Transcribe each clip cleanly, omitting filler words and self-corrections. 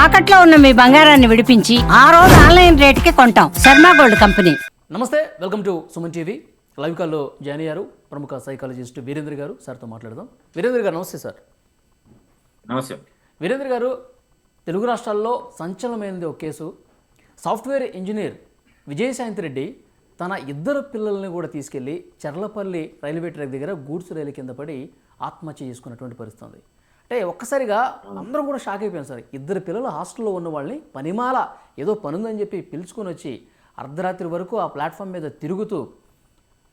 తాకట్లో ఉన్న మీ బంగారాన్ని విడిపించి ఆ రోజు ఆన్లైన్ రేటుకి కొంటాం. Sharma gold company. నమస్తే, welcome to Suman TV. Live కాల్లో జాయిన్ అయ్యారు ప్రముఖ సైకాలజిస్ట్ వీరేంద్ర గారు. సార్తో మాట్లాడదాం. వీరేంద్ర గారు నమస్తే సార్. నమస్తే వీరేంద్ర గారు, తెలుగు రాష్ట్రాల్లో సంచలనమైనది ఒక case. Software engineer Vijayashanti Reddy తన ఇద్దరు పిల్లల్ని కూడా తీసుకెళ్లి చర్లపల్లి రైల్వే ట్రాక్ దగ్గర గూడ్స్ రైలు కింద పడి ఆత్మహత్య చేసుకున్నటువంటి పరిస్థితి ఉంది. అంటే ఒక్కసారిగా అందరం కూడా షాక్ అయిపోయాం సార్. ఇద్దరు పిల్లలు హాస్టల్లో ఉన్న వాళ్ళని పనిమాల ఏదో పనుందని చెప్పి పిలుచుకొని వచ్చి అర్ధరాత్రి వరకు ఆ ప్లాట్ఫామ్ మీద తిరుగుతూ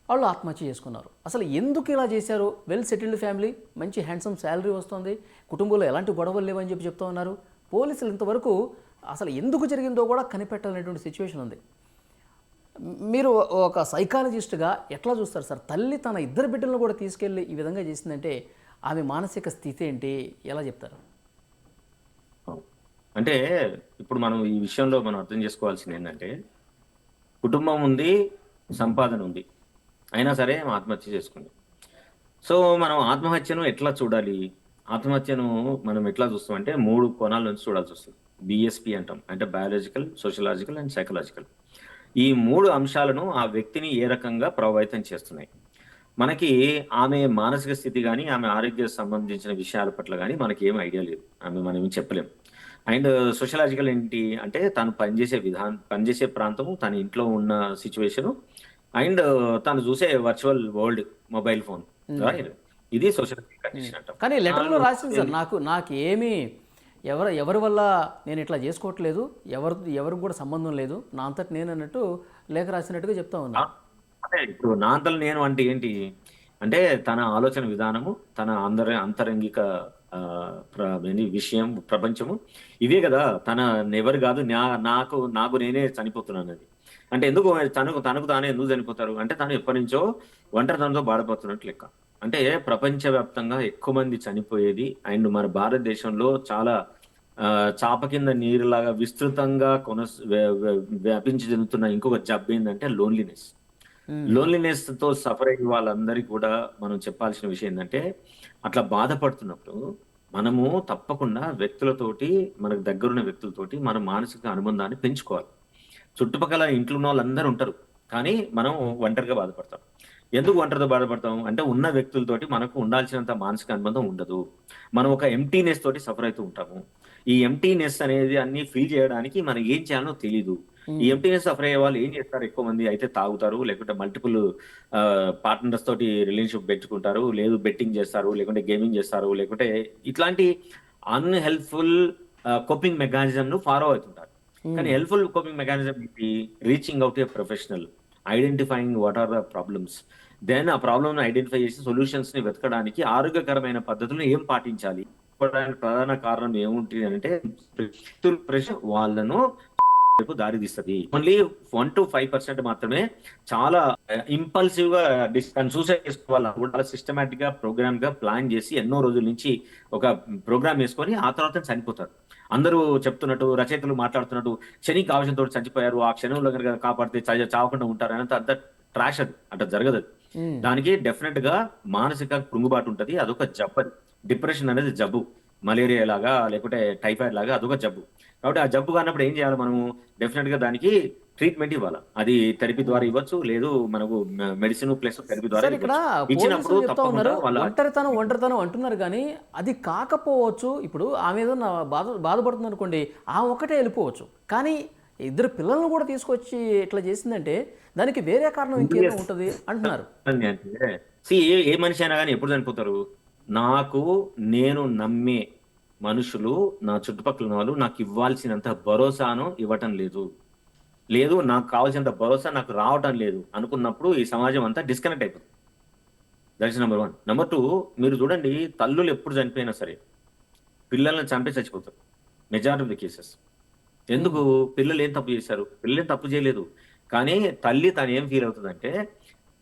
వాళ్ళు ఆత్మహత్య చేసుకున్నారు. అసలు ఎందుకు ఇలా చేశారు? వెల్ సెటిల్డ్ ఫ్యామిలీ, మంచి హ్యాండ్సమ్ శాలరీ వస్తుంది, కుటుంబంలో ఎలాంటి గొడవలు లేవని చెప్పి చెప్తూ ఉన్నారు. పోలీసులు ఇంతవరకు అసలు ఎందుకు జరిగిందో కూడా కనిపెట్టాలనేటువంటి సిచ్యువేషన్ ఉంది. మీరు ఒక సైకాలజిస్ట్గా ఎట్లా చూస్తారు సార్? తల్లి తన ఇద్దరు బిడ్డలను కూడా తీసుకెళ్ళి ఈ విధంగా చేసిందంటే ఆమె మానసిక స్థితి ఏంటి, ఎలా చెప్తారు? అంటే ఇప్పుడు మనం ఈ విషయంలో మనం అర్థం చేసుకోవాల్సింది ఏంటంటే, కుటుంబం ఉంది, సంపాదన ఉంది, అయినా సరే ఆత్మహత్య చేసుకుంది. సో మనం ఆత్మహత్యను ఎట్లా చూడాలి? ఆత్మహత్యను మనం ఎట్లా చూస్తామంటే 3 కోణాల నుంచి చూడాల్సి వస్తుంది. బిఎస్పి అంటాం, అంటే బయాలజికల్, సోషలాజికల్ అండ్ సైకలాజికల్. ఈ 3 అంశాలను ఆ వ్యక్తిని ఏ రకంగా ప్రభావితం చేస్తున్నాయి. మనకి ఆమె మానసిక స్థితి కానీ, ఆమె ఆరోగ్య సంబంధించిన విషయాల పట్ల కానీ మనకి ఏం ఐడియా లేదు, మనం ఏం చెప్పలేం. అండ్ సోషలాజికల్ ఏంటి అంటే, తను పనిచేసే విధానం, పనిచేసే ప్రాంతము, తన ఇంట్లో ఉన్న సిచ్యువేషను, అండ్ తను చూసే వర్చువల్ వరల్డ్, మొబైల్ ఫోన్. ఇది సోషల్ కండిషన్ అంటాం. కానీ లెటర్లో రాసింది సార్, నాకు ఏమీ ఎవరి వల్ల నేను ఇట్లా చేసుకోవట్లేదు, ఎవరికి కూడా సంబంధం లేదు, నా అంతటి నేను అన్నట్టు లేఖ రాసినట్టుగా చెప్తా ఉన్నా. అంటే ఇప్పుడు నా అంతలు నేను అంటే ఏంటి అంటే, తన ఆలోచన విధానము, తన అంతరంగిక విషయం, ప్రపంచము ఇదే కదా. తన ఎవరు కాదు, నాకు నేనే చనిపోతున్నాను అది. అంటే ఎందుకు తనకు తానే ఎందుకు చనిపోతారు అంటే, తను ఎప్పటి నుంచో ఒంటరితనంతో బాధపడుతున్నట్టు లెక్క. అంటే ప్రపంచవ్యాప్తంగా ఎక్కువ మంది చనిపోయేది, అండ్ మన భారతదేశంలో చాలా చాప కింద నీరులాగా విస్తృతంగా వ్యాపించి చెందుతున్న ఇంకొక జబ్బు ఏంటంటే లోన్లీనెస్. లోన్లీనెస్ తో సఫర్ అయ్యే వాళ్ళందరికీ కూడా మనం చెప్పాల్సిన విషయం ఏంటంటే, అట్లా బాధపడుతున్నప్పుడు మనము తప్పకుండా వ్యక్తులతోటి, మనకు దగ్గరున్న వ్యక్తులతోటి మన మానసిక అనుబంధాన్ని పెంచుకోవాలి. చుట్టుపక్కల ఇంట్లో ఉన్న వాళ్ళందరూ ఉంటారు, కానీ మనం ఒంటరిగా బాధపడతాం. ఎందుకు ఒంటరితో బాధపడతాం అంటే, ఉన్న వ్యక్తులతోటి మనకు ఉండాల్సినంత మానసిక అనుబంధం ఉండదు. మనం ఒక ఎంటీనెస్ తోటి సఫర్ అవుతూ ఉంటాము. ఈ ఎంటీనెస్ అనేది అన్ని ఫీల్ చేయడానికి మనం ఏం చేయాలో తెలీదు. ఈ ఎంటీనెస్ సఫర్ అయ్యే వాళ్ళు ఏం చేస్తారు? ఎక్కువ మంది అయితే తాగుతారు, లేకుంటే మల్టిపుల్ పార్ట్నర్స్ తోటి రిలేషన్షిప్ పెంచుకుంటారు, లేదు బెట్టింగ్ చేస్తారు, లేకుంటే గేమింగ్ చేస్తారు, లేకుంటే ఇట్లాంటి అన్హెల్ప్ఫుల్ కోపింగ్ మెకానిజం ను ఫాలో అవుతుంటారు. కానీ హెల్ప్ఫుల్ కోపింగ్ మెకానిజం ఏంటి? Reaching out a professional, identifying what are the problems, then ఆ ప్రాబ్లమ్ ఐడెంటిఫై చేసి సొల్యూషన్స్ ని వెతకడానికి ఆరోగ్యకరమైన పద్ధతులను ఏం పాటించాలి. ప్రధాన కారణం ఏముంటుంది అంటే, ప్రెషర్ వాళ్ళను దారి తీస్తుంది. ఓన్లీ 1 to 5% మాత్రమే చాలా ఇంపల్సివ్ గా సూసైడ్ చేసుకోవాలని కూడా సిస్టమేటిక్ గా, ప్రోగ్రామ్ గా ప్లాన్ చేసి ఎన్నో రోజుల నుంచి ఒక ప్రోగ్రామ్ వేసుకొని ఆ తర్వాత చనిపోతారు. అందరూ చెప్తున్నట్టు, రచయితలు మాట్లాడుతున్నట్టు క్షణిక ఆవేశంతో చనిపోయారు, ఆ క్షణంలో కనుక కాపాడితే చావకుండా ఉంటారు అని అంత ట్రాష్. అది అట్లా జరగదు. దానికి డెఫినెట్ గా మానసిక కృంగుబాటు ఉంటది. అదొక జబ్బు. డిప్రెషన్ అనేది జబ్బు. మలేరియా లాగా, లేకుంటే టైఫాయిడ్ లాగా అదొక జబ్బు. కాబట్టి ఆ జబ్బు కానప్పుడు ఏం చేయాలి? మనము డెఫినెట్ గా దానికి ట్రీట్మెంట్ ఇవ్వాలి. అది థెరపీ ద్వారా ఇవ్వచ్చు, లేదు మనకు మెడిసిన్ ప్లస్ థెరపీ ద్వారా ఇచ్చినప్పుడు తప్పకుండా ఒంటరితనం అంటున్నారు. కానీ అది కాకపోవచ్చు. ఇప్పుడు ఆమె ఏదో బాధపడుతుంది అనుకోండి, ఆ ఒక్కటే వెళ్ళిపోవచ్చు. కానీ ఇద్దరు పిల్లలను కూడా తీసుకొచ్చి ఇట్లా చేసిందంటే దానికి వేరే కారణం ఇంకేదో ఉంటది అంటున్నారు. ఏ మనిషి అయినా కానీ ఎప్పుడు చనిపోతారు? నేను నమ్మే మనుషులు, నా చుట్టుపక్కల వాళ్ళు నాకు ఇవ్వాల్సినంత భరోసాను ఇవ్వటం లేదు, నాకు కావాల్సినంత భరోసా నాకు రావటం లేదు అనుకున్నప్పుడు ఈ సమాజం అంతా డిస్కనెక్ట్ అయిపోతుంది. That is number 1. నెంబర్ 2, మీరు చూడండి, తల్లులు ఎప్పుడు చనిపోయినా సరే పిల్లల్ని చంపి చచ్చిపోతారు మెజారిటీ ఆఫ్ ది కేసెస్. ఎందుకు? పిల్లలు ఏం తప్పు చేశారు? పిల్లలు తప్పు చేయలేదు. కానీ తల్లి తను ఏం ఫీల్ అవుతుందంటే,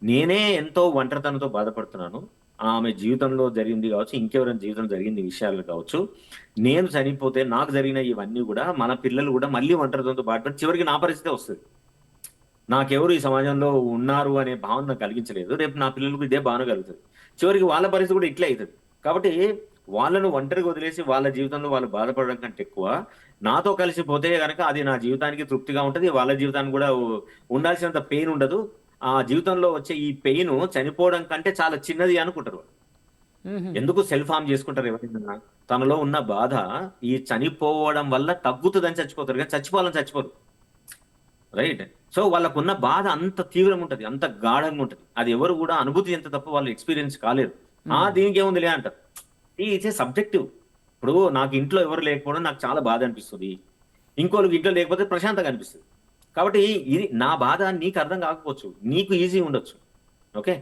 నేనే ఎంతో ఒంటరితనంతో బాధపడుతున్నాను, ఆమె జీవితంలో జరిగింది కావచ్చు, ఇంకెవరైనా జీవితంలో జరిగింది విషయాలు కావచ్చు, నేను చనిపోతే నాకు జరిగిన ఇవన్నీ కూడా మన పిల్లలు కూడా మళ్ళీ ఒంటరితనంతో బాధపడి చివరికి నా పరిస్థితి వస్తుంది. నాకెవరు ఈ సమాజంలో ఉన్నారు అనే భావన నాకు కలిగించలేదు, రేపు నా పిల్లలకు ఇదే భావన కలుగుతుంది. చివరికి వాళ్ళ పరిస్థితి కూడా ఇట్లే అవుతుంది. కాబట్టి వాళ్ళను ఒంటరిగా వదిలేసి వాళ్ళ జీవితంలో వాళ్ళు బాధపడడం కంటే ఎక్కువ నాతో కలిసిపోతే కనుక అది నా జీవితానికి తృప్తిగా ఉంటది, వాళ్ళ జీవితానికి కూడా ఉండాల్సినంత పెయిన్ ఉండదు. ఆ జీవితంలో వచ్చే ఈ పెయిన్ చనిపోవడం కంటే చాలా చిన్నది అనుకుంటారు. మ్మ్. ఎందుకు సెల్ఫ్ హార్మ్ చేసుకుంటారు ఎవరైనా? తనలో ఉన్న బాధ ఈ చనిపోవడం వల్ల తగ్గుతుందని చచ్చిపోతారు, కానీ చచ్చిపోవాలని చచ్చిపోరు. రైట్. సో వాళ్ళకున్న బాధ అంత తీవ్రంగా ఉంటది, అంత గాఢంగా ఉంటది. అది ఎవరు కూడా అనుభూతి ఎంత తప్ప వాళ్ళు ఎక్స్పీరియన్స్ కాలేరు. దీనికి ఏముంది లే అంటారు. It's a subjective. ఇప్పుడు నాకు ఇంట్లో ఎవరు లేకపోవడం నాకు చాలా బాధ అనిపిస్తుంది, ఇంకోళ్ళకి ఇంట్లో లేకపోతే ప్రశాంతంగా అనిపిస్తుంది. కాబట్టి ఇది నా బాధ నీకు అర్థం కాకపోవచ్చు, నీకు ఈజీ ఉండొచ్చు. ఓకే.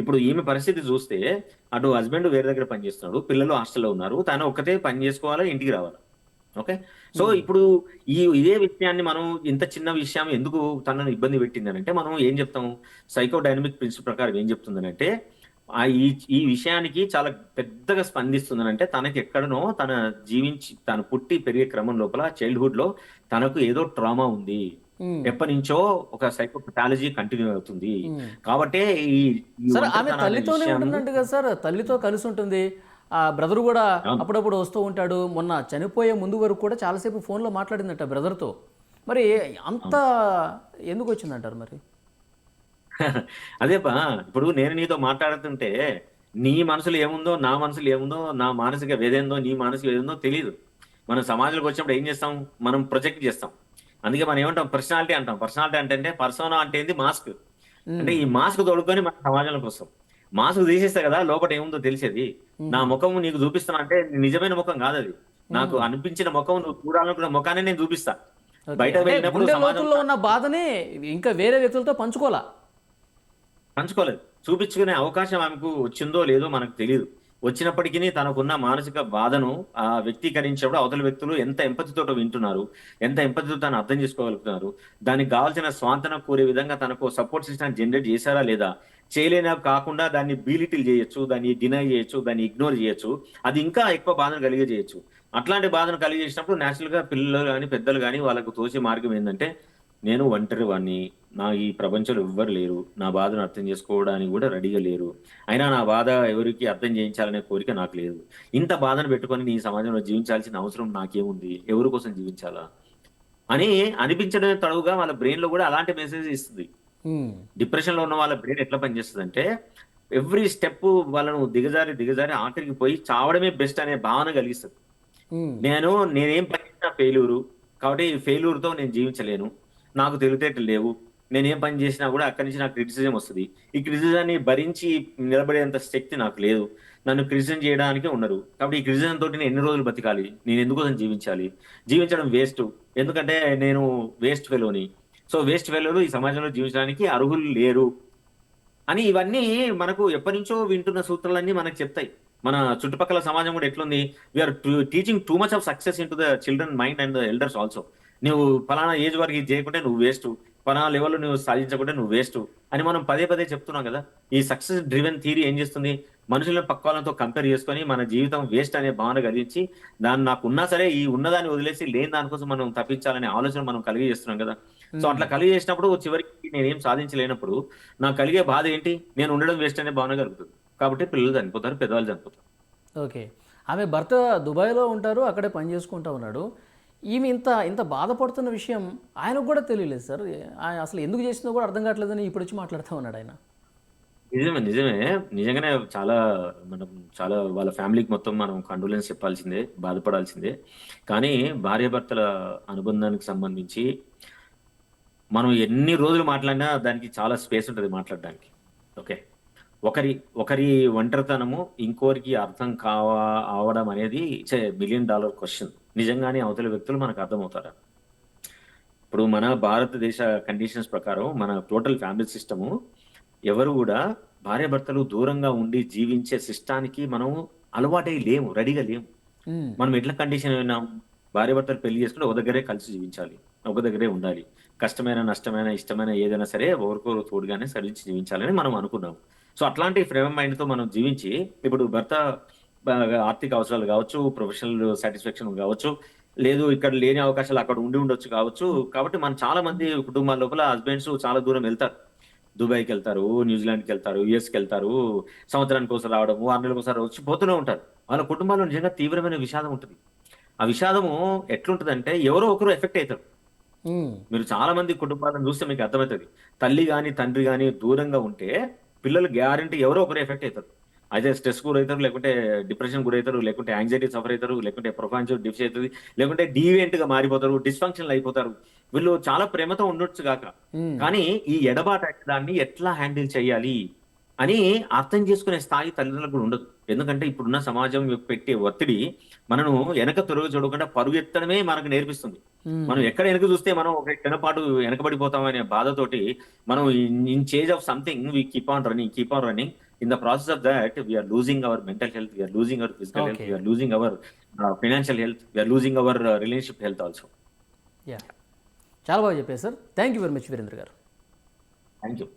ఇప్పుడు ఈమె పరిస్థితి చూస్తే అటు హస్బెండ్ వేరే దగ్గర పని చేస్తున్నాడు, పిల్లలు హాస్టల్లో ఉన్నారు, తను ఒక్కతే పని చేసుకోవాలి, ఇంటికి రావాలి. ఓకే. సో ఇప్పుడు ఇదే విషయాన్ని మనం ఇంత చిన్న విషయం ఎందుకు తనను ఇబ్బంది పెట్టిందని అంటే మనం ఏం చెప్తాం? సైకో డైనమిక్ ప్రిన్సిపల్ ప్రకారం ఏం చెప్తుందనంటే ఈ ఈ విషయానికి చాలా పెద్దగా స్పందిస్తుందనంటే తనకి ఎక్కడనో తను పుట్టి పెరిగే క్రమం లోపల చైల్డ్హుడ్ లో తనకు ఏదో ట్రామా ఉంది, మ్మ్. ఎప్పటి నుంచో ఒక సైకోపథాలజీ కంటిన్యూ అవుతుంది. మ్మ్. కాబట్టే ఈ ఈ సార్ ఆమె ఒంటరితనం అనే తల్లితోనే విషయాన్ని ఉంటుందంట కదా సార్, తల్లితో కలిసి ఉంటుంది. ఆ బ్రదర్ కూడా అవును. అప్పుడప్పుడు వస్తూ ఉంటాడు. మొన్న చనిపోయే ముందు వరకు కూడా చాలాసేపు ఫోన్లో మాట్లాడిందట బ్రదర్తో. మరి అంత ఎందుకు వచ్చిందంటారు మరి? అదేపా. ఇప్పుడు నేను నీతో మాట్లాడుతుంటే నీ మనసులో ఏముందో, నా మనసులో ఏముందో, నా మానసిక వేదేందో, నీ మానసిక వేదేందో తెలియదు. మనం సమాజంలోకి వచ్చినప్పుడు ఏం చేస్తాం? మనం ప్రొజెక్ట్ చేస్తాం. అందుకే మనం ఏమంటాం? పర్సనాలిటీ అంటాం. పర్సనాలిటీ అంటే పర్సోనా అంటే ఏంది? మాస్క్. అంటే ఈ మాస్క్ తొడుక్కొని మన సమాజంలోకి వస్తాం. మాస్క్ తీసేస్తే కదా లోపల ఏముందో తెలిసేది. నా ముఖం నీకు చూపిస్తున్నా అంటే నిజమైన ముఖం కాదు అది. నాకు అనిపించిన ముఖం, నువ్వు చూడాలనుకున్న ముఖాన్ని నేను చూపిస్తా. ఓకే. బయట అంటే వెళ్ళినప్పుడు గుండె సమాజం లోతుల్లో ఉన్న బాధని ఇంకా వేరే వ్యక్తులతో పంచుకోవాలా? పంచుకోలేదు. చూపించుకునే అవకాశం ఆమెకు వచ్చిందో లేదో మనకు తెలియదు. వచ్చినప్పటికీ తనకున్న మానసిక బాధను వ్యక్తీకరించినప్పుడు అవతల వ్యక్తులు ఎంత ఎంపతితో వింటున్నారు, ఎంత ఎంపతితో తను అర్థం చేసుకోగలుగుతున్నారు, దానికి కావాల్సిన స్వాంతన కోరే విధంగా తనకు సపోర్ట్ సిస్టమ్ జనరేట్ చేశారా లేదా, చేయలేనా కాకుండా దాన్ని బీలిటిల్ చేయొచ్చు, దాన్ని డినై చేయొచ్చు, దాన్ని ఇగ్నోర్ చేయొచ్చు. అది ఇంకా ఎక్కువ బాధను కలిగజేయచ్చు. అట్లాంటి బాధను కలిగజేసినప్పుడు న్యాచురల్ గా పిల్లలు కానీ పెద్దలు కానీ వాళ్ళకు తోచే మార్గం ఏంటంటే, నేను ఒంటరి వాడిని, నా ఈ ప్రపంచంలో ఎవ్వరు లేరు, నా బాధను అర్థం చేసుకోవడానికి కూడా రెడీగా లేరు, అయినా నా బాధ ఎవరికి అర్థం చేయించాలనే కోరిక నాకు లేదు, ఇంత బాధను పెట్టుకొని నీ సమాజంలో జీవించాల్సిన అవసరం నాకేముంది, ఎవరి కోసం జీవించాలా అని అనిపించడమే తడువుగా వాళ్ళ బ్రెయిన్ లో కూడా అలాంటి మెసేజ్ ఇస్తుంది. మ్మ్. డిప్రెషన్ లో ఉన్న వాళ్ళ బ్రెయిన్ ఎట్లా పనిచేస్తుంది అంటే ఎవ్రీ స్టెప్ వాళ్ళను దిగజారి దిగజారి ఆఖరికి పోయి చావడమే బెస్ట్ అనే భావన కలిగిస్తుంది. మ్మ్. నేనేం పని చేసినా ఫెయిల్యూరు, కాబట్టి ఈ ఫెయిల్యూర్తో నేను జీవించలేను, నాకు తెలివితేటలు లేవు, నేనేం పని చేసినా కూడా అక్కడి నుంచి నాకు క్రిటిసిజం వస్తుంది, ఈ క్రిటిసిజాన్ని భరించి నిలబడేంత శక్తి నాకు లేదు, నన్ను క్రిటిసిజం చేయడానికి ఉండరు, కాబట్టి ఈ క్రిటిసిజం తోటి నేను ఎన్ని రోజులు బతకాలి, నేను ఎందుకోసం జీవించాలి, జీవించడం వేస్ట్, ఎందుకంటే నేను వేస్ట్ ఫెలోని, సో వేస్ట్ ఫెలోలు ఈ సమాజంలో జీవించడానికి అర్హులు లేరు అని ఇవన్నీ మనకు ఎప్పటి నుంచో వింటున్న సూత్రాలన్నీ మనకు చెప్తాయి. మన చుట్టుపక్కల సమాజం కూడా ఎట్లుంది? We're teaching too much of success in to the children mind and the elders also. నువ్వు ఫలానా ఏజ్ వరకు ఇది చేయకుంటే నువ్వు వేస్ట్, ఫలానా లెవెల్ నువ్వు సాధించకుంటే నువ్వు వేస్ట్ అని మనం పదే పదే చెప్తున్నాం కదా. ఈ సక్సెస్ డ్రివెన్ థియరీ ఏం చేస్తుంది? మనుషులను పక్క వాళ్ళతో కంపేర్ చేసుకొని మన జీవితం వేస్ట్ అనే భావన కలిగించి దాన్ని నాకు ఉన్నా సరే ఈ ఉన్నదాన్ని వదిలేసి లేని దానికోసం మనం తప్పించాలనే ఆలోచన మనం కలిగి చేస్తున్నాం కదా. సో అట్లా కలిగి చేసినప్పుడు చివరికి నేనేం సాధించలేనప్పుడు నాకు కలిగే బాధ ఏంటి? నేను ఉండడం వేస్ట్ అనే భావన కలుగుతుంది. కాబట్టి పిల్లలు చనిపోతారు, పెద్దవాళ్ళు చనిపోతారు. ఓకే. ఆమె భర్త దుబాయ్లో ఉంటారు, అక్కడే పని చేసుకుంటా ఉన్నాడు. ఈమె ఇంత ఇంత బాధపడుతున్న విషయం ఆయనకు కూడా తెలియలేదు సార్. ఆయన అసలు ఎందుకు చేసిందో కూడా అర్థం కావట్లేదని ఇప్పుడు వచ్చి మాట్లాడుతూ ఉన్నాడు ఆయన. నిజమే. నిజంగానే మనం చాలా వాళ్ళ ఫ్యామిలీకి మొత్తం మనం కండోలెన్స్ చెప్పాల్సిందే, బాధపడాల్సిందే. కానీ భార్యాభర్తల అనుబంధానికి సంబంధించి మనం ఎన్ని రోజులు మాట్లాడినా దానికి చాలా స్పేస్ ఉంటుంది మాట్లాడడానికి. ఓకే. ఒకరి ఒంటరితనము ఇంకోరికి అర్థం అవడం అనేది ఇట్స్ $1 బిలియన్ క్వశ్చన్. నిజంగానే అవతల వ్యక్తులు మనకు అర్థమవుతారా? ఇప్పుడు మన భారతదేశ కండిషన్స్ ప్రకారం మన టోటల్ ఫ్యామిలీ సిస్టము ఎవరు కూడా భార్యాభర్తలు దూరంగా ఉండి జీవించే సిస్టానికి మనం అలవాటై లేము, రెడీగా లేము. మ్మ్. మనం ఎట్లా కండిషన్ అయినాం? భార్యాభర్తలు పెళ్లి చేసుకుంటే ఒక దగ్గరే కలిసి జీవించాలి, ఒక దగ్గరే ఉండాలి, కష్టమైన నష్టమైన ఇష్టమైన ఏదైనా సరే ఒకరికొకరు తోడుగానే సరించి జీవించాలని మనం అనుకున్నాం. సో అట్లాంటి ఫ్రేమ్ ఆఫ్ మైండ్ తో మనం జీవించి ఇప్పుడు భర్త ఆర్థిక అవసరాలు కావచ్చు, ప్రొఫెషనల్ సాటిస్ఫాక్షన్ కావచ్చు, లేదు ఇక్కడ లేని అవకాశాలు అక్కడ ఉండొచ్చు కావచ్చు. కాబట్టి మన చాలా మంది కుటుంబాల లోపల హస్బెండ్స్ చాలా దూరం వెళ్తారు, దుబాయ్కి వెళ్తారు, న్యూజిలాండ్కి వెళ్తారు, యుఎస్కి వెళ్తారు, సంవత్సరానికి ఒకసారి రావడము, 6 నెలలకు ఒకసారి వచ్చి పోతూనే ఉంటారు. వాళ్ళ కుటుంబాల్లో నిజంగా తీవ్రమైన విషాదం ఉంటుంది. ఆ విషాదము ఎట్లుంటదంటే ఎవరో ఒకరు ఎఫెక్ట్ అవుతారు. ఉమ్, మీరు చాలా మంది కుటుంబాలను చూస్తే మీకు అర్థమవుతుంది. తల్లి గాని తండ్రి గాని దూరంగా ఉంటే పిల్లలు గ్యారంటీ ఎవరో ఒకరు ఎఫెక్ట్ అవుతారు. అయితే స్ట్రెస్ గురవుతారు, లేకుంటే డిప్రెషన్ గురవుతారు, లేకుంటే యాంగ్జైటీ సఫర్ అవుతారు, లేకుంటే ప్రొఫాన్స్ డిఫ్ అవుతుంది, లేకుంటే డీవియంట్ గా మారిపోతారు, డిస్ఫంక్షన్లు అయిపోతారు. వీళ్ళు చాలా ప్రేమతో ఉండొచ్చు గాక, ఉమ్, కానీ ఈ ఎడబాటు అనే దాన్ని ఎట్లా హ్యాండిల్ చేయాలి అని అర్థం చేసుకునే స్థాయి తల్లిదండ్రులకు కూడా ఉండదు. ఎందుకంటే ఇప్పుడున్న సమాజం పెట్టే ఒత్తిడి మనను వెనక తొలగి చూడకుండా పరుగెత్తడమే మనకు నేర్పిస్తుంది. ఉమ్. మనం ఎక్కడ వెనక చూస్తే మనం ఒక క్షణపాటు వెనకబడిపోతాం అనే బాధతోటి మనం in change of something we keep on running. In the process of that we're losing our mental health, we're losing our physical health, Okay. We're losing our financial health, we're losing our relationship health also. Yeah, చాలా బాగా చెప్పారు sir. Thank you very much Virendra గారు. Thank you.